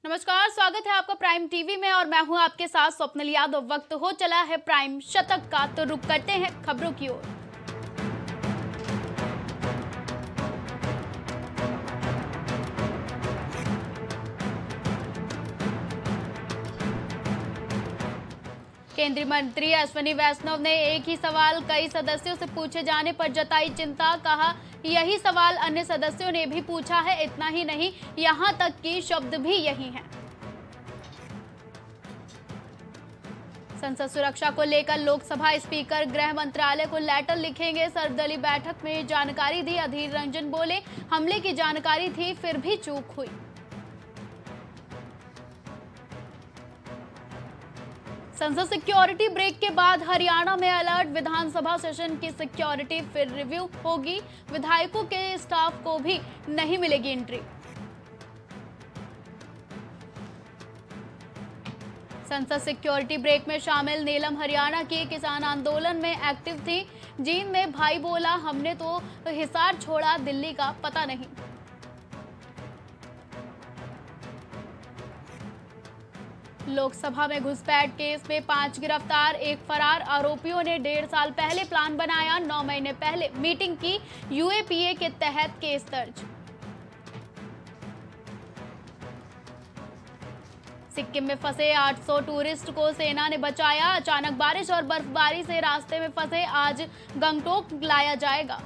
नमस्कार, स्वागत है आपका प्राइम टीवी में और मैं हूं आपके साथ स्वप्निल यादव। वक्त हो चला है प्राइम शतक का, तो रुक करते हैं खबरों की ओर। केंद्रीय मंत्री अश्विनी वैष्णव ने एक ही सवाल कई सदस्यों से पूछे जाने पर जताई चिंता। कहा, यही सवाल अन्य सदस्यों ने भी पूछा है। इतना ही नहीं, यहां तक कि शब्द भी यही हैं। संसद सुरक्षा को लेकर लोकसभा स्पीकर गृह मंत्रालय को लेटर लिखेंगे। सर्वदलीय बैठक में जानकारी दी। अधीर रंजन बोले, हमले की जानकारी थी फिर भी चूक हुई। संसद सिक्योरिटी ब्रेक के बाद हरियाणा में अलर्ट। विधानसभा सेशन की सिक्योरिटी फिर रिव्यू होगी। विधायकों के स्टाफ को भी नहीं मिलेगी एंट्री। संसद सिक्योरिटी ब्रेक में शामिल नीलम हरियाणा की किसान आंदोलन में एक्टिव थी। जींद में भाई बोला, हमने तो हिसार छोड़ा, दिल्ली का पता नहीं। लोकसभा में घुसपैठ केस में 5 गिरफ्तार, एक फरार। आरोपियों ने 1.5 साल पहले प्लान बनाया, 9 महीने पहले मीटिंग की। यूएपीए के तहत केस दर्ज। सिक्किम में फंसे 800 टूरिस्ट को सेना ने बचाया। अचानक बारिश और बर्फबारी से रास्ते में फंसे, आज गंगटोक लाया जाएगा।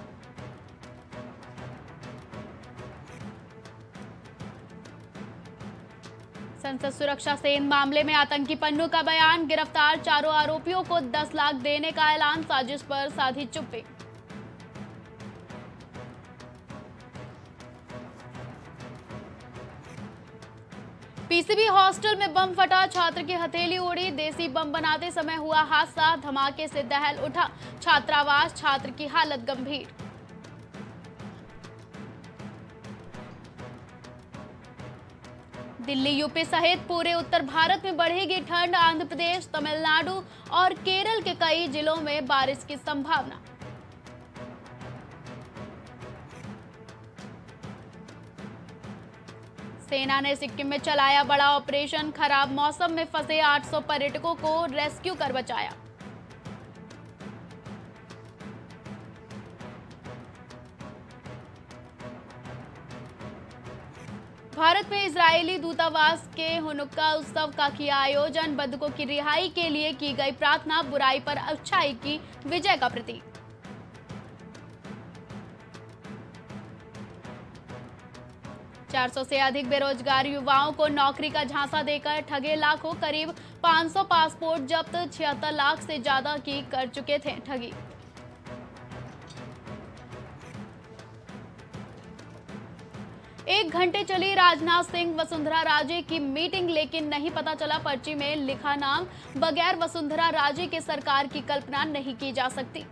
संसद सुरक्षा सेन मामले में आतंकी पन्नू का बयान। गिरफ्तार चारों आरोपियों को 10 लाख देने का ऐलान। साजिश पर साधी चुप्पी। पीसीबी हॉस्टल में बम फटा, छात्र की हथेली उड़ी। देसी बम बनाते समय हुआ हादसा, धमाके से दहल उठा छात्रावास, छात्र की हालत गंभीर। दिल्ली, यूपी सहित पूरे उत्तर भारत में बढ़ेगी ठंड। आंध्र प्रदेश, तमिलनाडु और केरल के कई जिलों में बारिश की संभावना। सेना ने सिक्किम में चलाया बड़ा ऑपरेशन। खराब मौसम में फंसे 800 पर्यटकों को रेस्क्यू कर बचाया। भारत में इजरायली दूतावास के हनुक्का उत्सव का किया आयोजन। बंधकों की रिहाई के लिए की गई प्रार्थना। बुराई पर अच्छाई की विजय का प्रतीक। $400 से अधिक बेरोजगार युवाओं को नौकरी का झांसा देकर ठगे लाखों। करीब 500 पासपोर्ट जब्त, 76 लाख से ज्यादा की कर चुके थे ठगी। एक घंटे चली राजनाथ सिंह वसुंधरा राजे की मीटिंग, लेकिन नहीं पता चला पर्ची में लिखा नाम। बगैर वसुंधरा राजे के सरकार की कल्पना नहीं की जा सकती।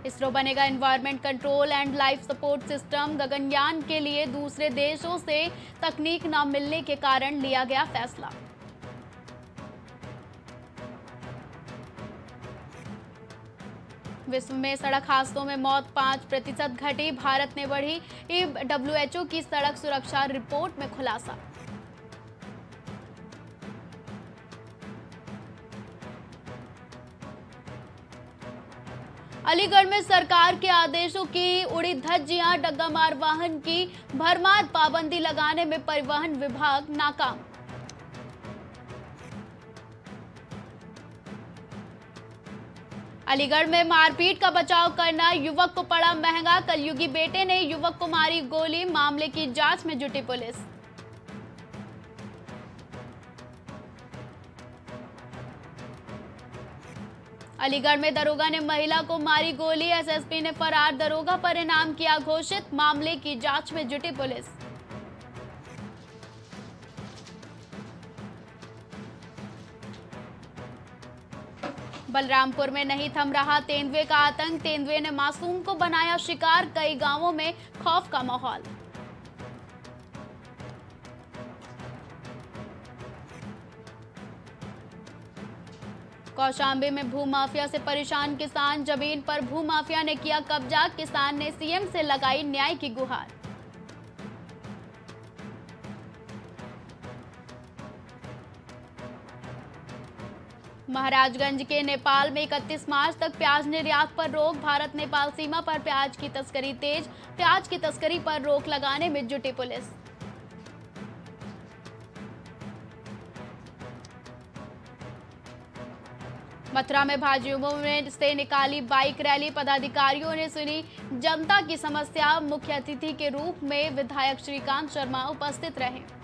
इसरो बनेगा environment control and life support system. Gaganyaan के लिए दूसरे देशों से तकनीक न मिलने के कारण लिया गया फैसला। विश्व में सड़क हादसों में मौत 5% घटी। भारत ने बढ़ी WHO की सड़क सुरक्षा रिपोर्ट में खुलासा। अलीगढ़ में सरकार के आदेशों की उड़ी धज्जियां। डग्गा मार वाहन की भरमार, पाबंदी लगाने में परिवहन विभाग नाकाम। अलीगढ़ में मारपीट का बचाव करना युवक को पड़ा महंगा। कलयुगी बेटे ने युवक को मारी गोली। मामले की जांच में जुटी पुलिस। अलीगढ़ में दरोगा ने महिला को मारी गोली। एसएसपी ने फरार दरोगा पर इनाम किया घोषित। मामले की जांच में जुटी पुलिस। बलरामपुर में नहीं थम रहा तेंदुए का आतंक। तेंदुए ने मासूम को बनाया शिकार। कई गांवों में खौफ का माहौल। कौशांबी में भूमाफिया से परेशान किसान। जमीन पर भूमाफिया ने किया कब्जा। किसान ने सीएम से लगाई न्याय की गुहार। महाराजगंज के नेपाल में 31 मार्च तक प्याज निर्यात पर रोक। भारत नेपाल सीमा पर प्याज की तस्करी तेज। प्याज की तस्करी पर रोक लगाने में जुटी पुलिस। मथुरा में भाजयुमो से निकाली बाइक रैली। पदाधिकारियों ने सुनी जनता की समस्या। मुख्य अतिथि के रूप में विधायक श्रीकांत शर्मा उपस्थित रहे।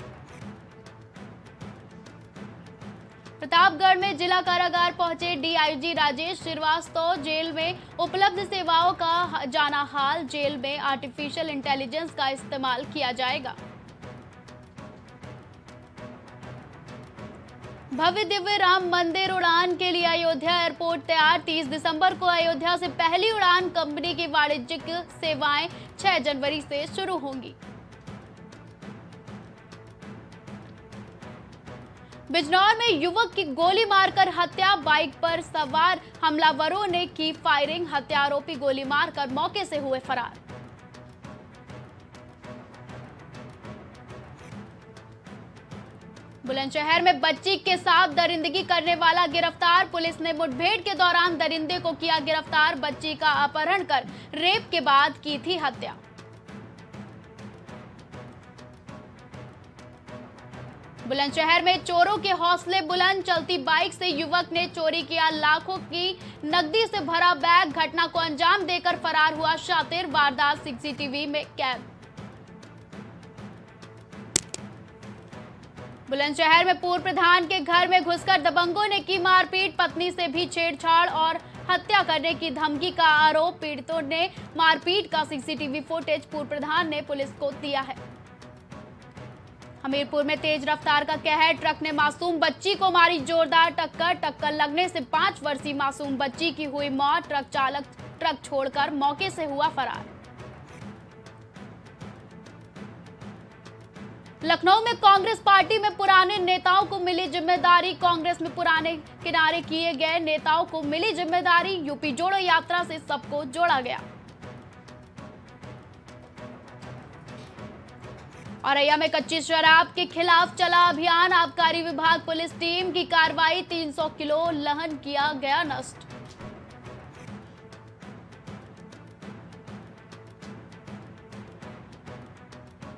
प्रतापगढ़ में जिला कारागार पहुंचे डीआईजी राजेश श्रीवास्तव। जेल में उपलब्ध सेवाओं का जाना हाल। जेल में आर्टिफिशियल इंटेलिजेंस का इस्तेमाल किया जाएगा। भव्य दिव्य राम मंदिर उड़ान के लिए अयोध्या एयरपोर्ट तैयार। 30 दिसंबर को अयोध्या से पहली उड़ान। कंपनी की वाणिज्यिक सेवाएं 6 जनवरी से शुरू होंगी। बिजनौर में युवक की गोली मारकर हत्या। बाइक पर सवार हमलावरों ने की फायरिंग। हत्या आरोपी गोली मारकर मौके से हुए फरार। बुलंदशहर में बच्ची के साथ दरिंदगी करने वाला गिरफ्तार। पुलिस ने मुठभेड़ के दौरान दरिंदे को किया गिरफ्तार। बच्ची का अपहरण कर रेप के बाद की थी हत्या। बुलंदशहर में चोरों के हौसले बुलंद। चलती बाइक से युवक ने चोरी किया लाखों की नकदी से भरा बैग। घटना को अंजाम देकर फरार हुआ शातिर। वारदात सीसीटीवी में कैद। बुलंदशहर में पूर्व प्रधान के घर में घुसकर दबंगों ने की मारपीट। पत्नी से भी छेड़छाड़ और हत्या करने की धमकी का आरोप। पीड़ितों ने मारपीट का सीसीटीवी फुटेज पूर्व प्रधान ने पुलिस को दिया है। हमीरपुर में तेज रफ्तार का कहर। ट्रक ने मासूम बच्ची को मारी जोरदार टक्कर। टक्कर लगने से 5 वर्षीय मासूम बच्ची की हुई मौत। ट्रक चालक ट्रक छोड़कर मौके से हुआ फरार। लखनऊ में कांग्रेस पार्टी में पुराने नेताओं को मिली जिम्मेदारी। कांग्रेस में पुराने किनारे किए गए नेताओं को मिली जिम्मेदारी। यूपी जोड़ो यात्रा से सबको जोड़ा गया। औरैया में कच्ची शराब के खिलाफ चला अभियान। आबकारी विभाग पुलिस टीम की कार्रवाई। 300 किलो लहन किया गया नष्ट।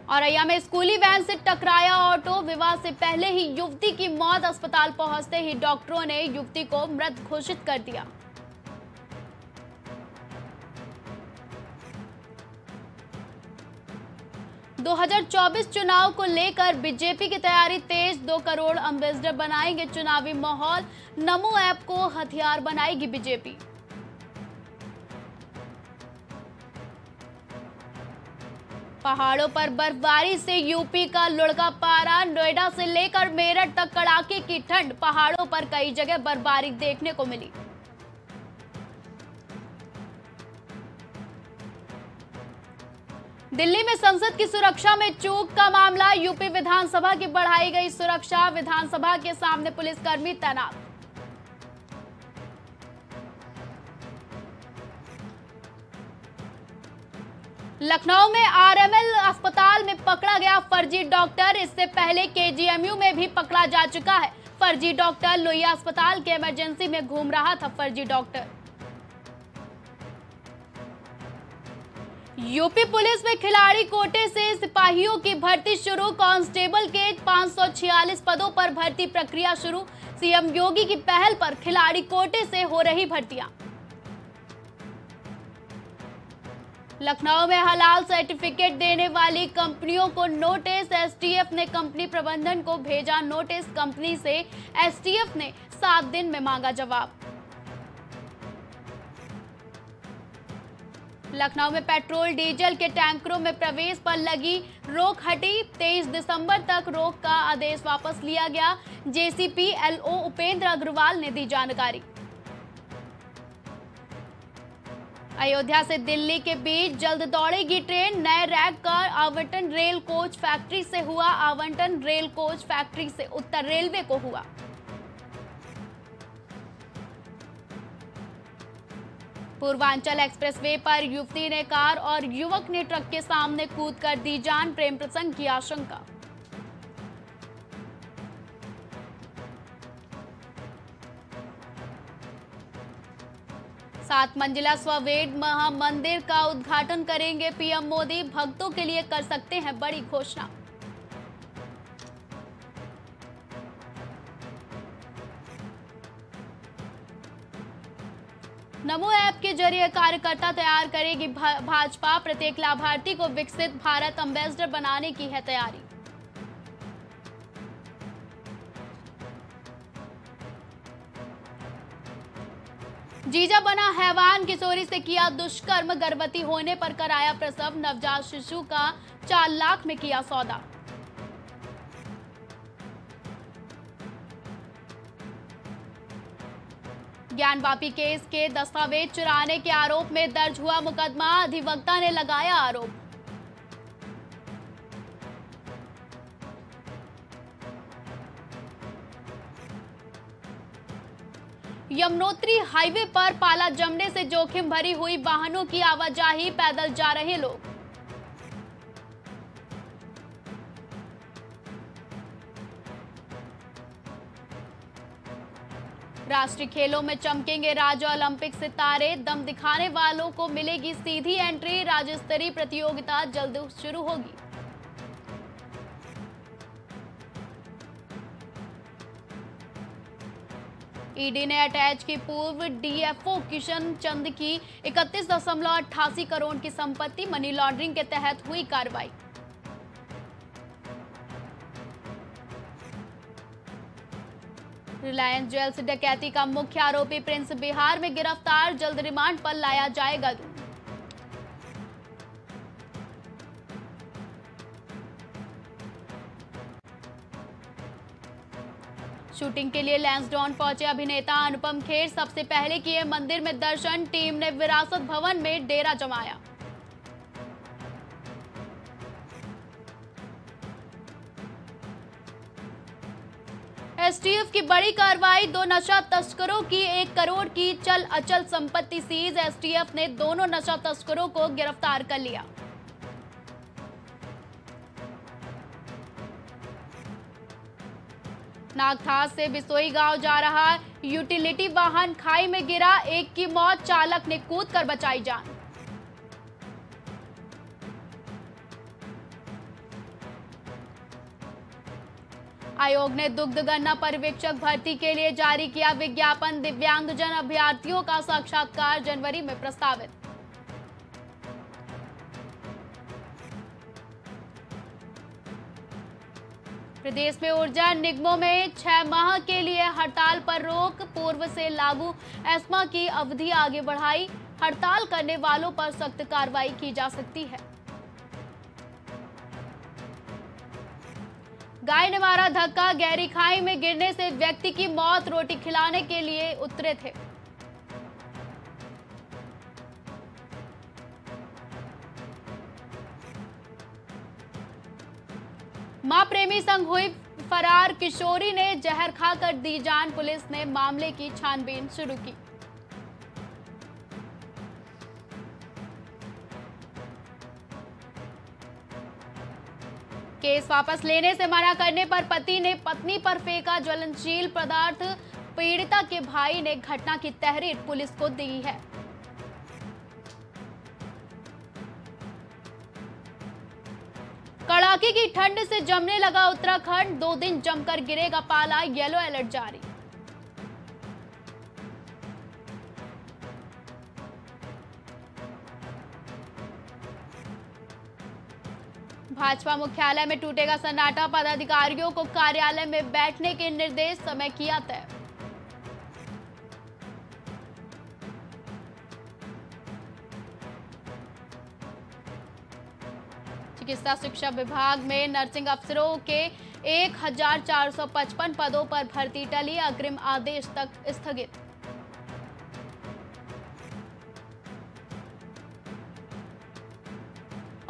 औरैया में स्कूली वैन से टकराया ऑटो। विवाह से पहले ही युवती की मौत। अस्पताल पहुंचते ही डॉक्टरों ने युवती को मृत घोषित कर दिया। – 2024 चुनाव को लेकर बीजेपी की तैयारी तेज। 2 करोड़ एम्बेसडर बनाएंगे चुनावी माहौल। नमो ऐप को हथियार बनाएगी बीजेपी। पहाड़ों पर बर्फबारी से यूपी का लुढ़का पारा। नोएडा से लेकर मेरठ तक कड़ाके की ठंड। पहाड़ों पर कई जगह बर्फबारी देखने को मिली। दिल्ली में संसद की सुरक्षा में चूक का मामला। यूपी विधानसभा की बढ़ाई गई सुरक्षा। विधानसभा के सामने पुलिसकर्मी तैनात। लखनऊ में आरएमएल अस्पताल में पकड़ा गया फर्जी डॉक्टर। इससे पहले केजीएमयू में भी पकड़ा जा चुका है फर्जी डॉक्टर। लोहिया अस्पताल के इमरजेंसी में घूम रहा था फर्जी डॉक्टर। यूपी पुलिस में खिलाड़ी कोटे से सिपाहियों की भर्ती शुरू। कांस्टेबल के 546 पदों पर भर्ती प्रक्रिया शुरू। सीएम योगी की पहल पर खिलाड़ी कोटे से हो रही भर्तियां। लखनऊ में हलाल सर्टिफिकेट देने वाली कंपनियों को नोटिस। एसटीएफ ने कंपनी प्रबंधन को भेजा नोटिस। कंपनी से एसटीएफ ने 7 दिन में मांगा जवाब। लखनऊ में पेट्रोल डीजल के टैंकरों में प्रवेश पर लगी रोक हटी। 23 दिसंबर तक रोक का आदेश वापस लिया गया। जेसीपी एलओ उपेंद्र अग्रवाल ने दी जानकारी। अयोध्या से दिल्ली के बीच जल्द दौड़ेगी ट्रेन। नए रैक का आवंटन रेल कोच फैक्ट्री से हुआ। आवंटन रेल कोच फैक्ट्री से उत्तर रेलवे को हुआ। पूर्वांचल एक्सप्रेसवे पर युवती ने कार और युवक ने ट्रक के सामने कूदकर दी जान। प्रेम प्रसंग की आशंका। 7 मंजिला स्ववेद महामंदिर का उद्घाटन करेंगे पीएम मोदी। भक्तों के लिए कर सकते हैं बड़ी घोषणा। नमो ऐप के जरिए कार्यकर्ता तैयार करेगी भाजपा। प्रत्येक लाभार्थी को विकसित भारत एम्बेसडर बनाने की है तैयारी। जीजा बना हैवान, किशोरी से किया दुष्कर्म, गर्भवती होने पर कराया प्रसव, नवजात शिशु का 4 लाख में किया सौदा। ज्ञानवापी केस के दस्तावेज चुराने के आरोप में दर्ज हुआ मुकदमा। अधिवक्ता ने लगाया आरोप। यमुनोत्री हाईवे पर पाला जमने से जोखिम भरी हुई वाहनों की आवाजाही, पैदल जा रहे लोग। राष्ट्रीय खेलों में चमकेंगे राज्य ओलंपिक सितारे, दम दिखाने वालों को मिलेगी सीधी एंट्री। राज्य स्तरीय प्रतियोगिता जल्द शुरू होगी। ईडी ने अटैच की पूर्व डीएफओ किशन चंद की 31.88 करोड़ की संपत्ति, मनी लॉन्ड्रिंग के तहत हुई कार्रवाई। रिलायंस ज्वेल्स डकैती का मुख्य आरोपी प्रिंस बिहार में गिरफ्तार, जल्द रिमांड पर लाया जाएगा दूर। शूटिंग के लिए लैंसडॉन पहुंचे अभिनेता अनुपम खेर, सबसे पहले किए मंदिर में दर्शन। टीम ने विरासत भवन में डेरा जमाया। एसटीएफ की बड़ी कार्रवाई, 2 नशा तस्करों की 1 करोड़ की चल अचल संपत्ति सीज। एसटीएफ ने दोनों नशा तस्करों को गिरफ्तार कर लिया। नागठास से बिसोई गांव जा रहा यूटिलिटी वाहन खाई में गिरा, 1 की मौत, चालक ने कूदकर बचाई जान। आयोग ने दुग्ध गन्ना पर्यवेक्षक भर्ती के लिए जारी किया विज्ञापन। दिव्यांगजन अभ्यर्थियों का साक्षात्कार जनवरी में प्रस्तावित। प्रदेश में ऊर्जा निगमों में 6 माह के लिए हड़ताल पर रोक, पूर्व से लागू एस्मा की अवधि आगे बढ़ाई। हड़ताल करने वालों पर सख्त कार्रवाई की जा सकती है। गाय ने मारा धक्का, गहरी खाई में गिरने से व्यक्ति की मौत, रोटी खिलाने के लिए उतरे थे। मां प्रेमी संग हुई फरार किशोरी ने जहर खाकर दी जान, पुलिस ने मामले की छानबीन शुरू की। केस वापस लेने से मना करने पर पति ने पत्नी पर फेंका ज्वलनशील पदार्थ, पीड़िता के भाई ने घटना की तहरीर पुलिस को दी है। कड़ाके की ठंड से जमने लगा उत्तराखंड, 2 दिन जमकर गिरेगा पाला, येलो अलर्ट जारी। भाजपा मुख्यालय में टूटेगा सन्नाटा, पदाधिकारियों को कार्यालय में बैठने के निर्देश, समय किया तय। चिकित्सा शिक्षा विभाग में नर्सिंग अफसरों के 1455 पदों पर भर्ती टली, अग्रिम आदेश तक स्थगित।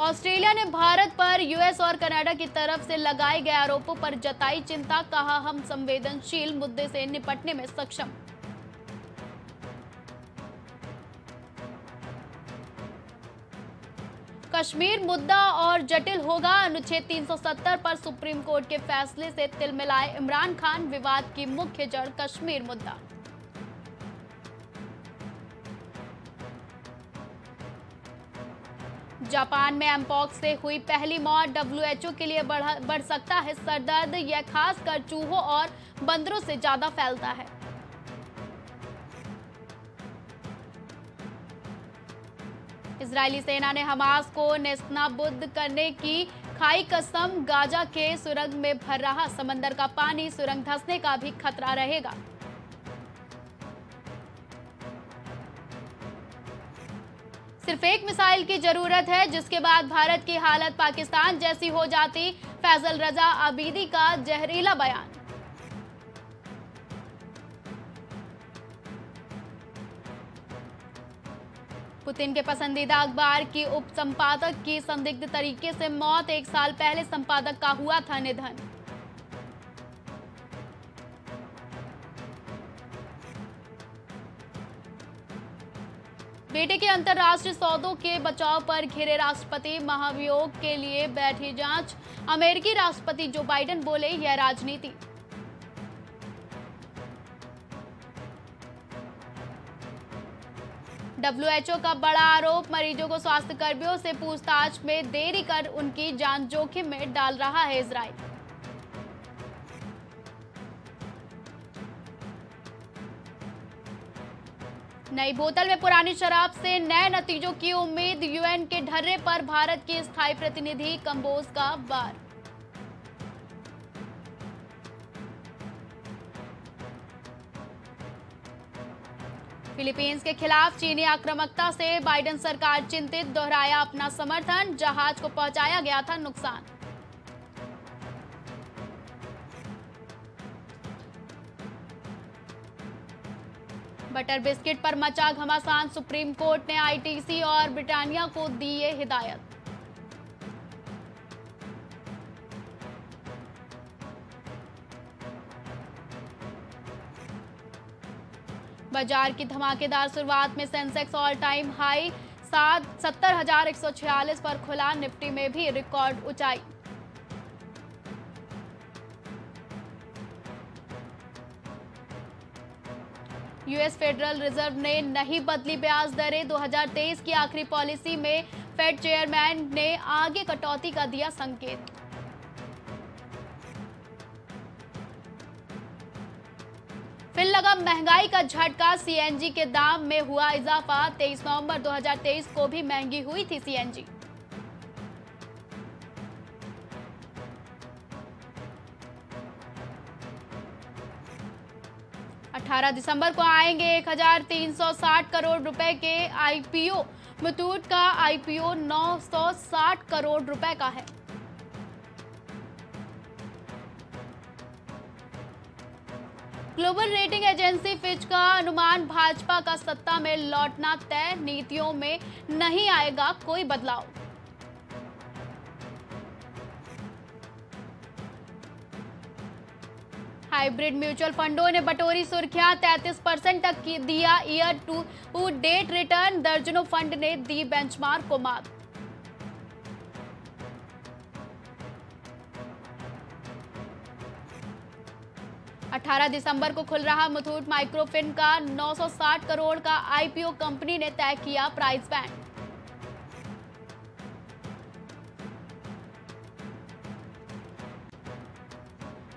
ऑस्ट्रेलिया ने भारत पर यूएस और कनाडा की तरफ से लगाए गए आरोपों पर जताई चिंता, कहा हम संवेदनशील मुद्दे से निपटने में सक्षम। कश्मीर मुद्दा और जटिल होगा, अनुच्छेद 370 पर सुप्रीम कोर्ट के फैसले से तिलमिलाए इमरान खान, विवाद की मुख्य जड़ कश्मीर मुद्दा। जापान में एमपॉक्स से हुई पहली मौत, डब्ल्यूएचओ के लिए बढ़ सकता है सरदर्द, यह खासकर चूहों और बंदरों से ज्यादा फैलता है। इजरायली सेना ने हमास को नेस्तनाबूद करने की खाई कसम, गाजा के सुरंग में भर रहा समंदर का पानी, सुरंग धंसने का भी खतरा रहेगा। सिर्फ एक मिसाइल की जरूरत है, जिसके बाद भारत की हालत पाकिस्तान जैसी हो जाती, फैसल रजा आबिदी का जहरीला बयान। पुतिन के पसंदीदा अखबार की उपसंपादक की संदिग्ध तरीके से मौत, 1 साल पहले संपादक का हुआ था निधन। बेटे के अंतर्राष्ट्रीय सौदों के बचाव पर घिरे राष्ट्रपति, महाभियोग के लिए बैठी जांच, अमेरिकी राष्ट्रपति जो बाइडेन बोले यह राजनीति। डब्ल्यूएचओ का बड़ा आरोप, मरीजों को स्वास्थ्य कर्मियों से पूछताछ में देरी कर उनकी जान जोखिम में डाल रहा है इजराइल। नई बोतल में पुरानी शराब से नए नतीजों की उम्मीद, यूएन के ढर्रे पर भारत की स्थायी प्रतिनिधि कंबोज का वार। फिलीपींस के खिलाफ चीनी आक्रामकता से बाइडेन सरकार चिंतित, दोहराया अपना समर्थन, जहाज को पहुंचाया गया था नुकसान। बटर बिस्किट पर मचा घमासान, सुप्रीम कोर्ट ने आईटीसी और ब्रिटानिया को दी ये हिदायत। बाजार की धमाकेदार शुरुआत में सेंसेक्स ऑल टाइम हाई 70,146 पर खुला, निफ्टी में भी रिकॉर्ड ऊंचाई। यूएस फेडरल रिजर्व ने नहीं बदली ब्याज दरें, 2023 की आखिरी पॉलिसी में फेड चेयरमैन ने आगे कटौती का दिया संकेत। फिर लगा महंगाई का झटका, सीएनजी के दाम में हुआ इजाफा, 23 नवंबर 2023 को भी महंगी हुई थी सीएनजी। दिसंबर को आएंगे 1,360 करोड़ रुपए के आईपीओ, मुथूट का आईपीओ 960 करोड़ रुपए का है। ग्लोबल रेटिंग एजेंसी फिच का अनुमान, भाजपा का सत्ता में लौटना तय, नीतियों में नहीं आएगा कोई बदलाव। हाइब्रिड म्यूचुअल फंडों ने बटोरी सुर्खियां, 33% तक की दिया ईयर टू डेट रिटर्न, दर्जनों फंड ने दी बेंचमार्क को मात। दिसंबर को खुल रहा मुथूट माइक्रोफिन का 960 करोड़ का आईपीओ, कंपनी ने तय किया प्राइस बैंड।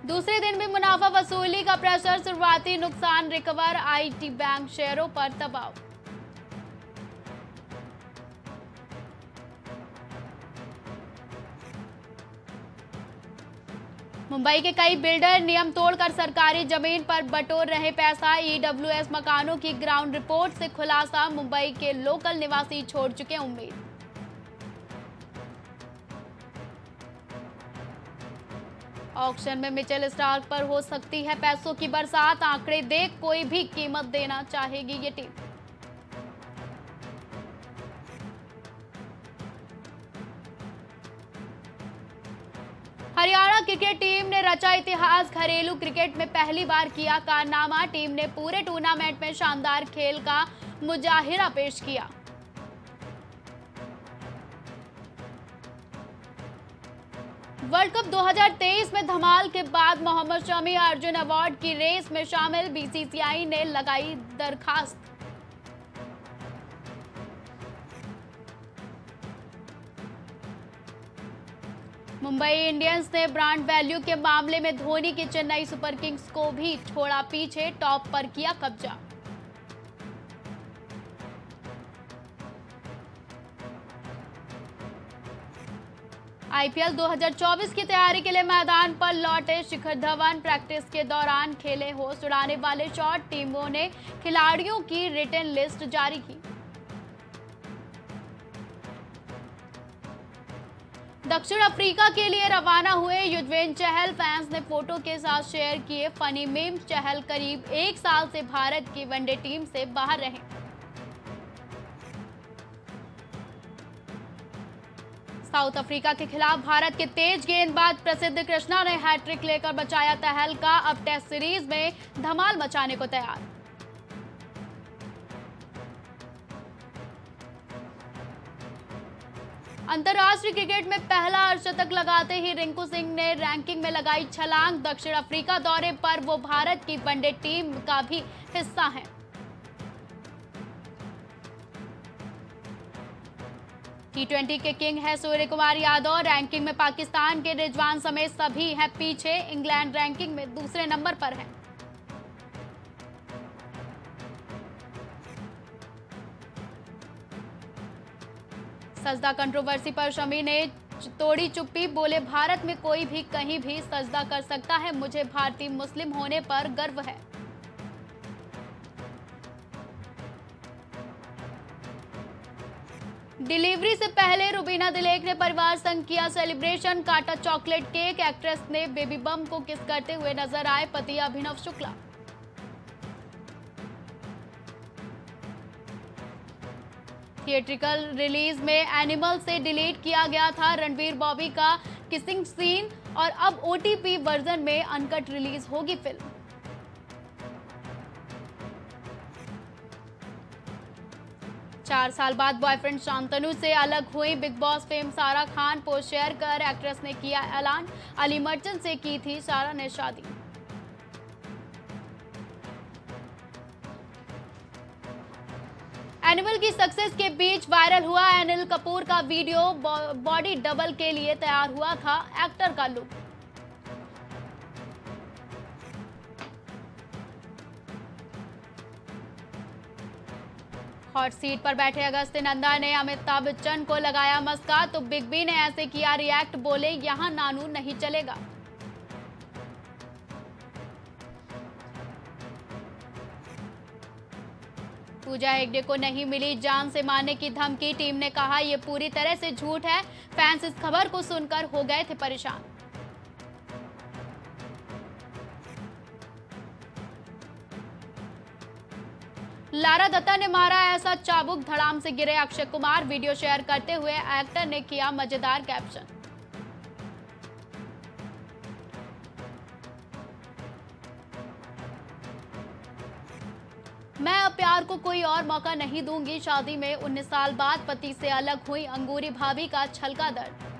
दूसरे दिन भी मुनाफा वसूली का प्रेशर, शुरुआती नुकसान रिकवर, आईटी बैंक शेयरों पर दबाव। मुंबई के कई बिल्डर नियम तोड़कर सरकारी जमीन पर बटोर रहे पैसा, ईडब्ल्यूएस मकानों की ग्राउंड रिपोर्ट से खुलासा, मुंबई के लोकल निवासी छोड़ चुके उम्मीद। ऑक्शन में मिचेल स्टार्क पर हो सकती है पैसों की बरसात, आंकड़े देख कोई भी कीमत देना चाहेगी ये टीम। हरियाणा क्रिकेट टीम ने रचा इतिहास, घरेलू क्रिकेट में पहली बार किया कारनामा, टीम ने पूरे टूर्नामेंट में शानदार खेल का मुजाहिरा पेश किया। वर्ल्ड कप 2023 में धमाल के बाद मोहम्मद शमी अर्जुन अवार्ड की रेस में शामिल, बीसीसीआई ने लगाई दरखास्त। मुंबई इंडियंस ने ब्रांड वैल्यू के मामले में धोनी की चेन्नई सुपर किंग्स को भी छोड़ा पीछे, टॉप पर किया कब्जा। आईपीएल 2024 की तैयारी के लिए मैदान पर लौटे शिखर धवन, प्रैक्टिस के दौरान खेले होश उड़ाने वाले शॉट, टीमों ने खिलाड़ियों की रिटन लिस्ट जारी की। दक्षिण अफ्रीका के लिए रवाना हुए युजवेंद्र चहल, फैंस ने फोटो के साथ शेयर किए फनी मीम्स। चहल करीब 1 साल से भारत की वनडे टीम से बाहर रहे। साउथ अफ्रीका के खिलाफ भारत के तेज गेंदबाज प्रसिद्ध कृष्णा ने हैट्रिक लेकर बचाया तहलका, अब टेस्ट सीरीज में धमाल मचाने को तैयार। अंतर्राष्ट्रीय क्रिकेट में पहला अर्धशतक लगाते ही रिंकू सिंह ने रैंकिंग में लगाई छलांग। दक्षिण अफ्रीका दौरे पर वो भारत की वनडे टीम का भी हिस्सा हैं। T20 के किंग है सूर्य कुमार यादव, रैंकिंग में पाकिस्तान के रिजवान समेत सभी हैं पीछे। इंग्लैंड रैंकिंग में दूसरे नंबर पर है। सजदा कंट्रोवर्सी पर शमी ने तोड़ी चुप्पी, बोले भारत में कोई भी कहीं भी सजदा कर सकता है, मुझे भारतीय मुस्लिम होने पर गर्व है। डिलीवरी से पहले रुबीना दिलेख ने परिवार संग किया सेलिब्रेशन, काटा चॉकलेट केक। एक्ट्रेस ने बेबी बम को किस करते हुए नजर आए पति अभिनव शुक्ला। थिएट्रिकल रिलीज में एनिमल से डिलीट किया गया था रणबीर बॉबी का किसिंग सीन, और अब ओटीटी वर्जन में अनकट रिलीज होगी फिल्म। चार साल बाद बॉयफ्रेंड शांतनु से अलग हुई बिग बॉस फेम सारा खान, पोस्ट शेयर कर एक्ट्रेस ने किया ऐलान, अली मर्चेंट से की थी सारा ने शादी। एनिमल की सक्सेस के बीच वायरल हुआ अनिल कपूर का वीडियो, बॉडी डबल के लिए तैयार हुआ था एक्टर का लुक। हॉट सीट पर बैठे अगस्त्य नंदा ने अमिताभ बच्चन को लगाया मस्का, तो बिग बी ने ऐसे किया रिएक्ट, बोले यहां नानू नहीं चलेगा। पूजा हेगड़े को नहीं मिली जान से मारने की धमकी, टीम ने कहा यह पूरी तरह से झूठ है। फैंस इस खबर को सुनकर हो गए थे परेशान। लारा दत्ता ने मारा ऐसा चाबुक, धड़ाम से गिरे अक्षय कुमार, वीडियो शेयर करते हुए एक्टर ने किया मजेदार कैप्शन। मैं अब प्यार को कोई और मौका नहीं दूंगी, शादी में 19 साल बाद पति से अलग हुई अंगूरी भाभी का छलका दर्द।